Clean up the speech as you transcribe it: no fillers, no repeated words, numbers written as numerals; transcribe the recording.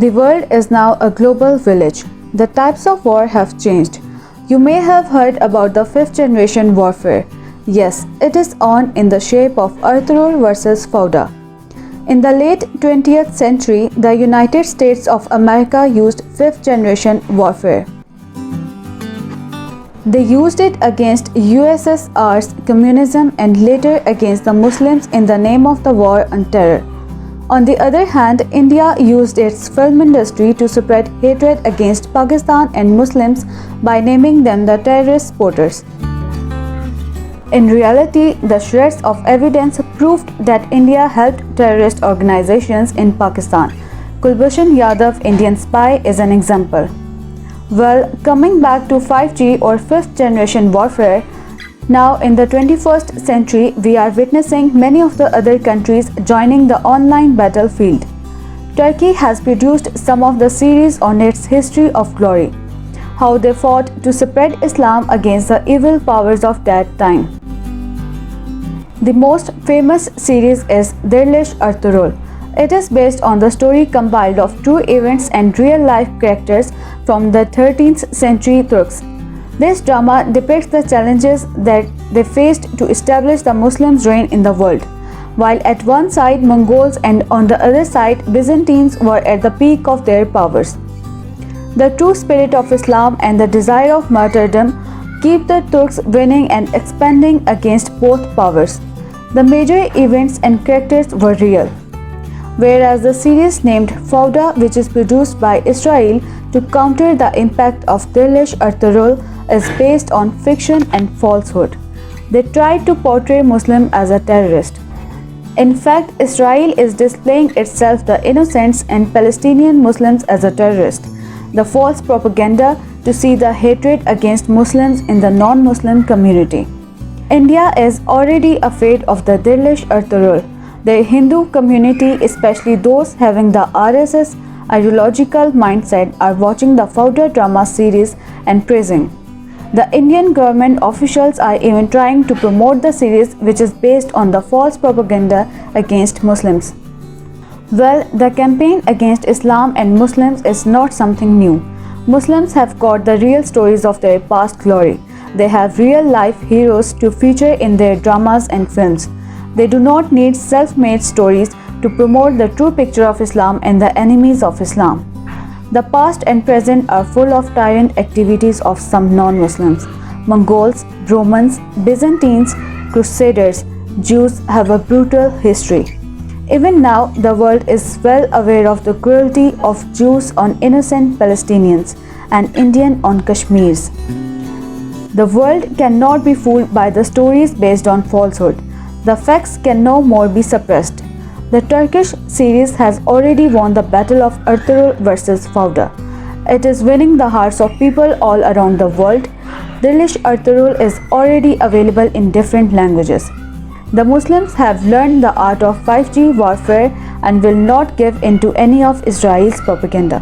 The world is now a global village. The types of war have changed. You may have heard about the fifth generation warfare. Yes, it is on in the shape of Arthur versus Fauda. In the late 20th century, the United States of America used fifth generation warfare. They used it against USSR's communism and later against the Muslims in the name of the war on terror. On the other hand, India used its film industry to spread hatred against Pakistan and Muslims by naming them the terrorist supporters. In reality, the shreds of evidence proved that India helped terrorist organizations in Pakistan. Kulbhushan Yadav, Indian spy, is an example. Well, coming back to 5G or fifth generation warfare, now in the 21st century, we are witnessing many of the other countries joining the online battlefield. Turkey has produced some of the series on its history of glory, how they fought to spread Islam against the evil powers of that time. The most famous series is Dirilish Ertuğrul. It is based on the story compiled of true events and real-life characters from the 13th century Turks. This drama depicts the challenges that they faced to establish the Muslims' reign in the world. While at one side Mongols and on the other side Byzantines were at the peak of their powers. The true spirit of Islam and the desire of martyrdom keep the Turks winning and expanding against both powers. The major events and characters were real. Whereas the series named Fauda, which is produced by Israel to counter the impact of Dirilish Ertuğrul, is based on fiction and falsehood. They tried to portray Muslim as a terrorist. In fact, Israel is displaying itself the innocents and Palestinian Muslims as a terrorist. The false propaganda to see the hatred against Muslims in the non-Muslim community. India is already afraid of the Dirilish Ertuğrul. The Hindu community, especially those having the RSS ideological mindset, are watching the Fauda drama series and praising. The Indian government officials are even trying to promote the series, which is based on the false propaganda against Muslims. Well, the campaign against Islam and Muslims is not something new. Muslims have got the real stories of their past glory. They have real-life heroes to feature in their dramas and films. They do not need self-made stories to promote the true picture of Islam and the enemies of Islam. The past and present are full of tyrant activities of some non-Muslims. Mongols, Romans, Byzantines, Crusaders, Jews have a brutal history. Even now, the world is well aware of the cruelty of Jews on innocent Palestinians and Indian on Kashmirs. The world cannot be fooled by the stories based on falsehood. The facts can no more be suppressed. The Turkish series has already won the battle of Ertuğrul versus Fauda. It is winning the hearts of people all around the world. Dirilish Ertuğrul is already available in different languages. The Muslims have learned the art of 5G warfare and will not give in to any of Israel's propaganda.